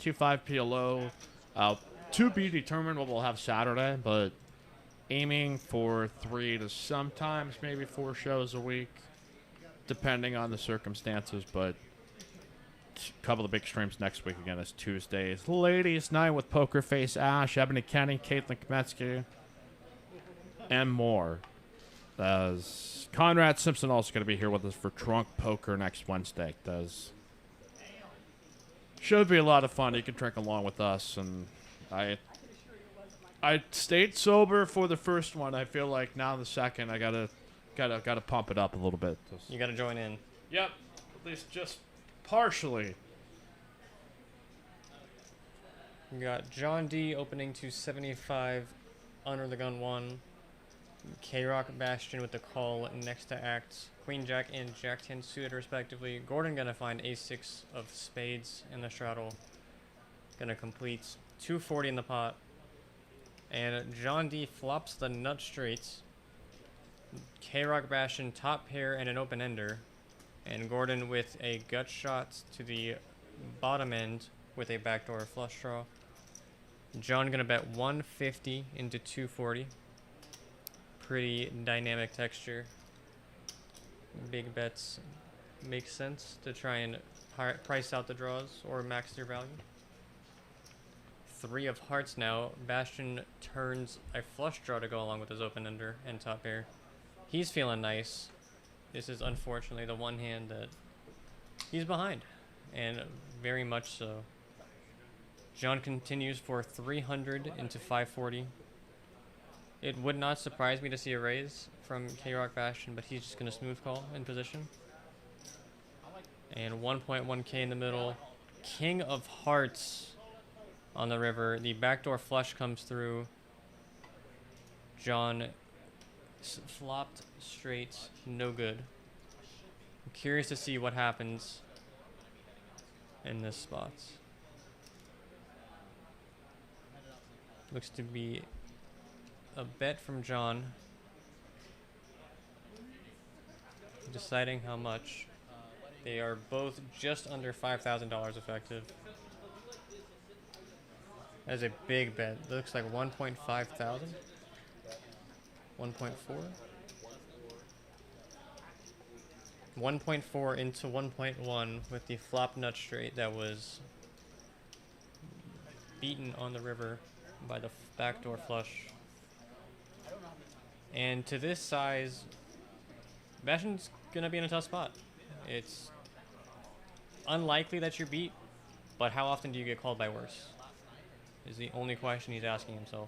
125 PLO. To be determined what we'll have Saturday, but aiming for 3 to sometimes maybe 4 shows a week, depending on the circumstances. But a couple of big streams next week again is Tuesdays. Ladies Night with Poker Face Ash, Ebony Kenny, Caitlin Kmetsky, and more. As Conrad Simpson also going to be here with us for Drunk Poker next Wednesday. Should be a lot of fun. You can drink along with us, and I stayed sober for the first one. I feel like now the second I gotta pump it up a little bit. You gotta join in. Yep, at least just partially. We got John D opening to 75 under the gun 1. K-Rock Bastion with the call next to acts. Queen Jack and Jack 10 suited respectively. Gordon gonna find A6 of spades in the straddle. Gonna complete 240 in the pot. And John D flops the nut straights. K-Rock Bastion top pair and an open ender. And Gordon with a gut shot to the bottom end with a backdoor flush draw. John gonna bet 150 into 240. Pretty dynamic texture. Big bets make sense to try and price out the draws or max their value. 3 of hearts now. Bastion turns a flush draw to go along with his open ender and top pair. He's feeling nice. This is unfortunately the one hand that he's behind, and very much so. John continues for 300 into 540. It would not surprise me to see a raise from K-Rock Bastion, but he's just going to smooth call in position. And 1.1k in the middle. King of hearts on the river. The backdoor flush comes through. John flopped straight, no good. I'm curious to see what happens in this spot. Looks to be a bet from John. Deciding how much. They are both just under $5,000 effective. That's a big bet. Looks like 1.5 thousand. 1.4. 1.4 into 1.1 with the flop nut straight that was beaten on the river by the backdoor flush. And to this size, Bastion's gonna be in a tough spot. It's unlikely that you're beat, but how often do you get called by worse? Is the only question he's asking himself.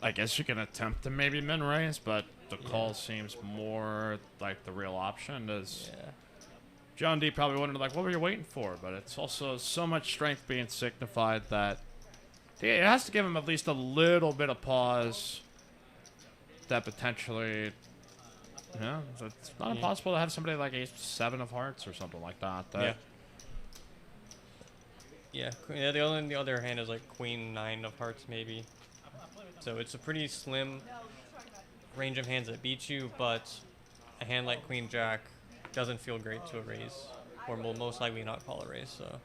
I guess you can attempt to maybe min raise, but the call seems more like the real option. As John D probably wondered, like, what were you waiting for? But it's also so much strength being signified that it has to give him at least a little bit of pause that potentially, it's not impossible to have somebody like a 7 of hearts or something like that. Yeah, the other hand is like Queen 9 of hearts maybe. So it's a pretty slim range of hands that beat you, but a hand like Queen Jack doesn't feel great to a raise, or will most likely not call a raise. So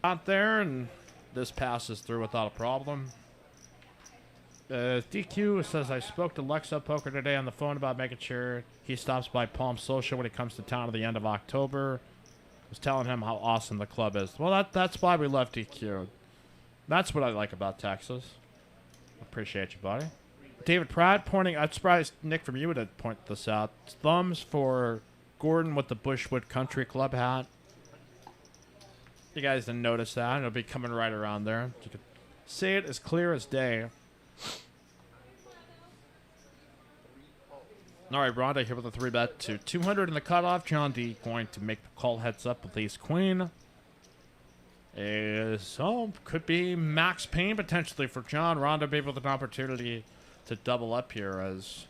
out there, and this passes through without a problem. DQ says, I spoke to Lexa Poker today on the phone about making sure he stops by Palm Social when he comes to town at the end of October. I was telling him how awesome the club is. Well, that's why we love DQ. That's what I like about Texas. Appreciate you, buddy. David Pratt pointing. I'm surprised, Nick, from you to point this out. Thumbs for Gordon with the Bushwood Country Club hat. You guys didn't notice that. It'll be coming right around there. You can see it as clear as day. All right, Rhonda here with a 3-bet to 200 in the cutoff. John D going to make the call heads up with ace queen. Could be max pain potentially for John. Rhonda maybe with an opportunity to double up here as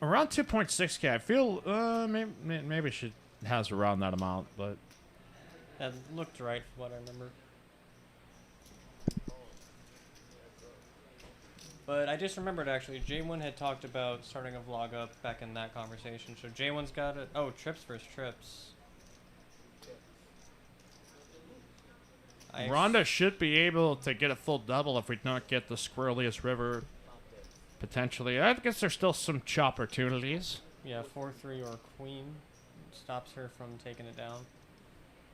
around 2.6k. I feel maybe she has around that amount, but that looked right from what I remember. But I just remembered actually, J1 had talked about starting a vlog up back in that conversation. So J1's got it. Oh, trips versus trips. Rhonda should be able to get a full double if we don't get the Squirreliest River. Potentially. I guess there's still some opportunities. Yeah, 4-3 or queen stops her from taking it down.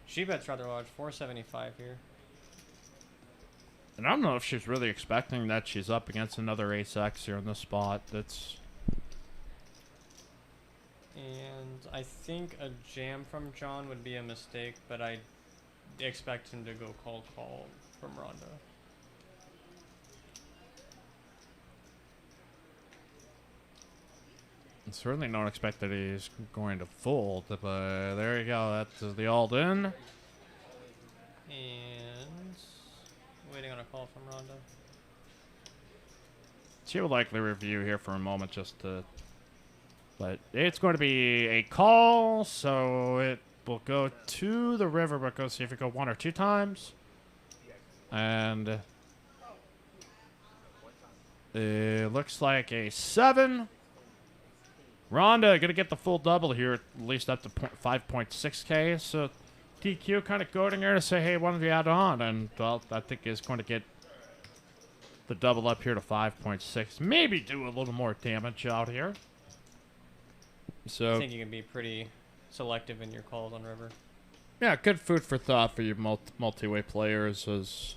She bets rather large, 475 here. And I don't know if she's really expecting that she's up against another ace-X here in this spot. That's... And I think a jam from John would be a mistake, but I expect him to go call from Rhonda. I certainly don't expect that he's going to fold, but there you go. That's the all-in. And waiting on a call from Rhonda. She will likely review here for a moment just to... But it's going to be a call, so it will go to the river, but go see if it go 1 or 2 times. And it looks like a 7. Rhonda going to get the full double here, at least up to 5.6K. So DQ kind of goading her to say, hey, why don't you add on? And, well, I think is going to get the double up here to 5.6. Maybe do a little more damage out here. So I think you can be pretty selective in your calls on river. Yeah, good food for thought for you multi-way players is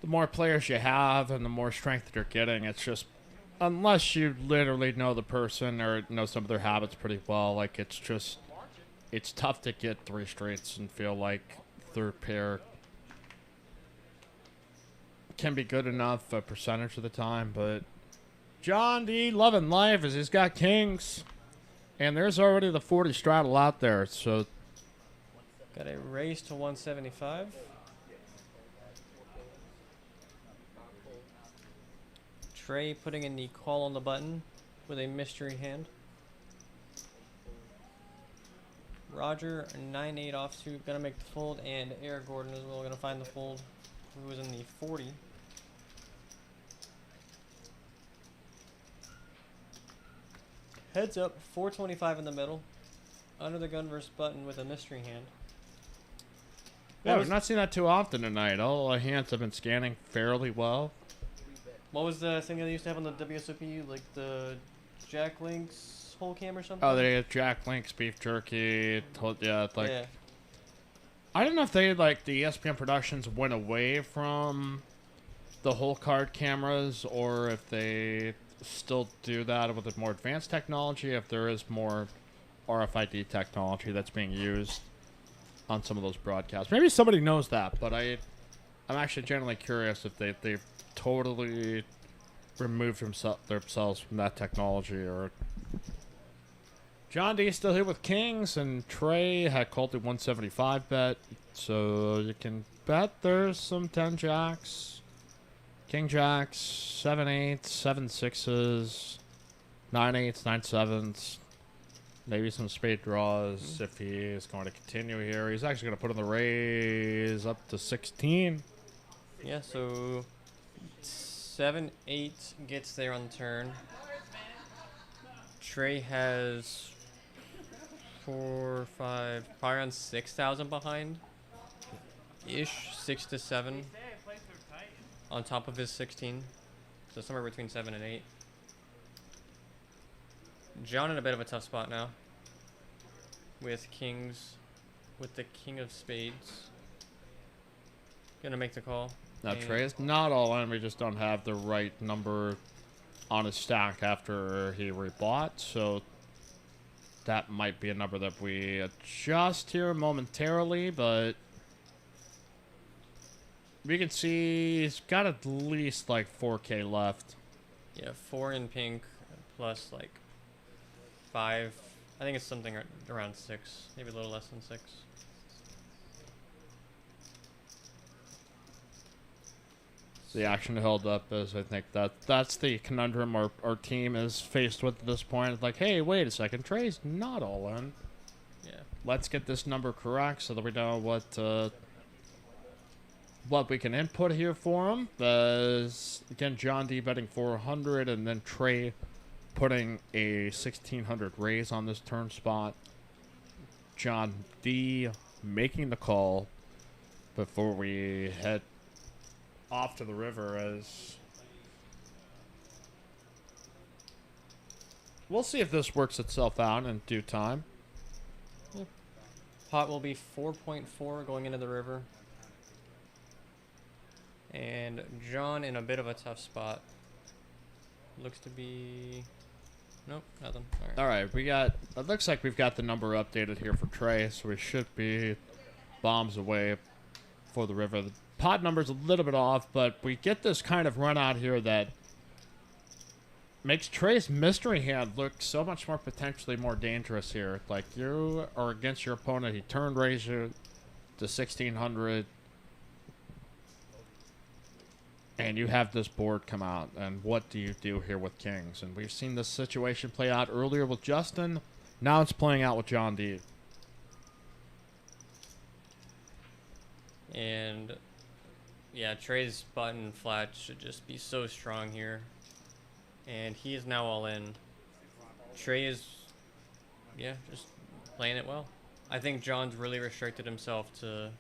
the more players you have and the more strength that you're getting, it's just, unless you literally know the person or know some of their habits pretty well, like it's tough to get 3 straights and feel like third pair can be good enough a percentage of the time, but John D loving life as he's got kings. And there's already the 40 straddle out there, so... Got a raise to 175. Trey putting in the call on the button with a mystery hand. Roger, 9-8 offsuit, gonna make the fold, and Eric Gordon as well, gonna find the fold, who was in the 40. Heads up, 425 in the middle. Under the gun versus button with a mystery hand. Yeah, we've not seen that too often tonight. All the hands have been scanning fairly well. What was the thing that they used to have on the WSOP? Like the Jack Link's whole cam or something? Oh, they had Jack Link's beef jerky. Yeah, like... Yeah. I don't know if they, like, the ESPN Productions went away from the whole card cameras or if they still do that with a more advanced technology, if there is more RFID technology that's being used on some of those broadcasts. Maybe somebody knows that, but I'm actually genuinely curious if they've totally removed themselves from that technology. Or John D still here with kings, and Trey had called the 175 bet, so you can bet there's some 10 jacks. King jacks, 7-8s, 7-6s, 9-8s, 9-7s, maybe some spade draws if he is going to continue here. He's actually going to put in the raise up to 16. Yeah, so 7-8 gets there on the turn. Trey has 4, 5, probably around 6,000 behind. Ish, 6 to 7. On top of his 16. So somewhere between 7 and 8. John in a bit of a tough spot now. With kings. With the king of spades. Gonna make the call. Now Trey is not all in. We just don't have the right number on his stack after he rebought. So that might be a number that we adjust here momentarily, but we can see he's got at least like 4K left. Yeah, 4 in pink plus like 5. I think it's something around 6, maybe a little less than 6. The action held up as I think that's the conundrum our team is faced with at this point. It's like, hey, wait a second, Trey's not all in. Yeah. Let's get this number correct so that we know what what we can input here for him. Again, John D betting 400, and then Trey putting a 1600 raise on this turn spot. John D making the call before we head off to the river, as we'll see if this works itself out in due time. Yep. Pot will be 4.4 going into the river. And John in a bit of a tough spot. Looks to be... Nope, nothing. All right, it looks like we've got the number updated here for Trey, so we should be bombs away for the river. The pot number's a little bit off, but we get this kind of run out here that makes Trey's mystery hand look so much more potentially more dangerous here. Like, you are against your opponent, he turned raise you to 1600, and you have this board come out, and what do you do here with kings? And we've seen this situation play out earlier with Justin. Now it's playing out with John D. And yeah, Trey's button flat should just be so strong here. And he is now all in. Trey is, yeah, just playing it well. I think John's really restricted himself to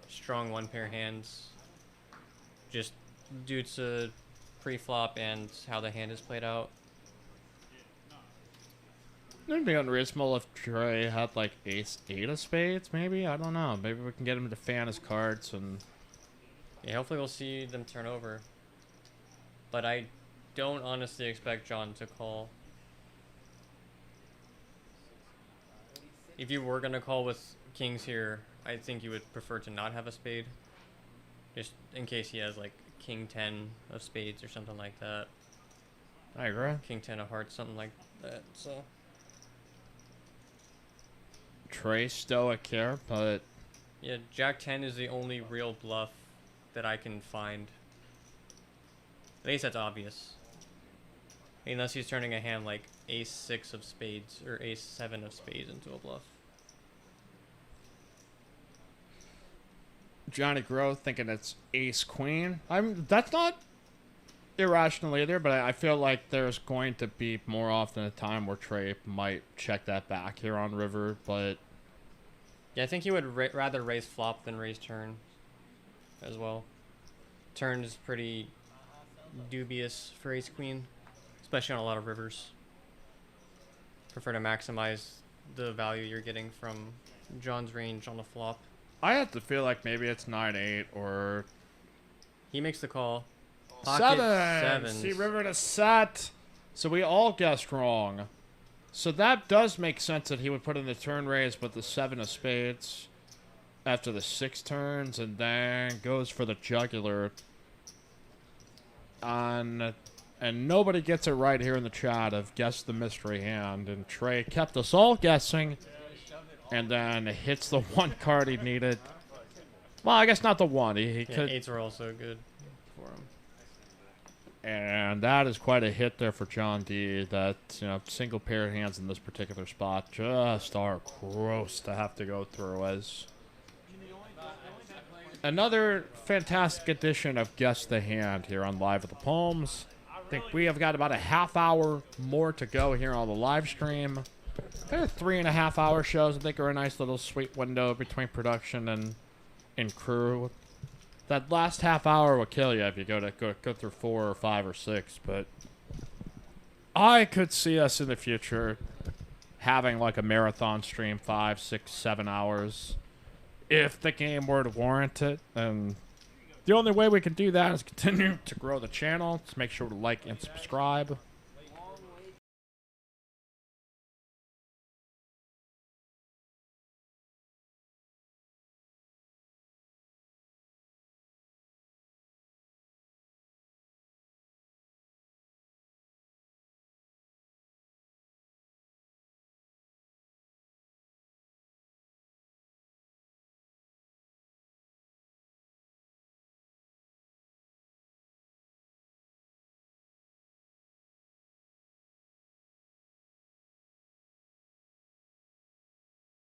strong one-pair hands, just due to pre-flop and how the hand is played out. It'd be unreasonable if Trey had like ace-8 of spades, maybe? I don't know. Maybe we can get him to fan his cards and... Yeah, hopefully we'll see them turn over. But I don't honestly expect John to call. If you were going to call with kings here, I think you would prefer to not have a spade. Just in case he has like king 10 of spades or something like that. I agree. King 10 of hearts, something like that, so... Trey stoic here, but... Yeah, Jack 10 is the only real bluff that I can find. At least that's obvious. Unless he's turning a hand like ace 6 of spades or ace 7 of spades into a bluff. Johnny Grove thinking it's ace queen. That's not irrational either, but I feel like there's going to be more often a time where Trey might check that back here on river, but... Yeah, I think he would rather raise flop than raise turn as well. Turn is pretty dubious for ace queen, especially on a lot of rivers. Prefer to maximize the value you're getting from John's range on the flop. I have to feel like maybe it's 9-8 or... He makes the call. Pocket sevens. See river to set. So we all guessed wrong. So that does make sense that he would put in the turn raise with the 7 of spades after the 6 turns, and then goes for the jugular. And nobody gets it right here in the chat of guess the mystery hand. And Trey kept us all guessing, and then hits the one card he needed. Well, I guess not the one. He could. 8s are also good for him. And that is quite a hit there for John D. That, single pair of hands in this particular spot just are gross to have to go through. As another fantastic edition of Guess the Hand here on Live at the Palms. I think we have got about a half hour more to go here on the live stream. They're 3.5 hour shows. I think are a nice little sweet window between production and crew. That last half hour will kill you if you go through 4 or 5 or 6, but I could see us in the future having like a marathon stream, 5, 6, 7 hours, if the game were to warrant it. And the only way we can do that is continue to grow the channel. Just make sure to like and subscribe.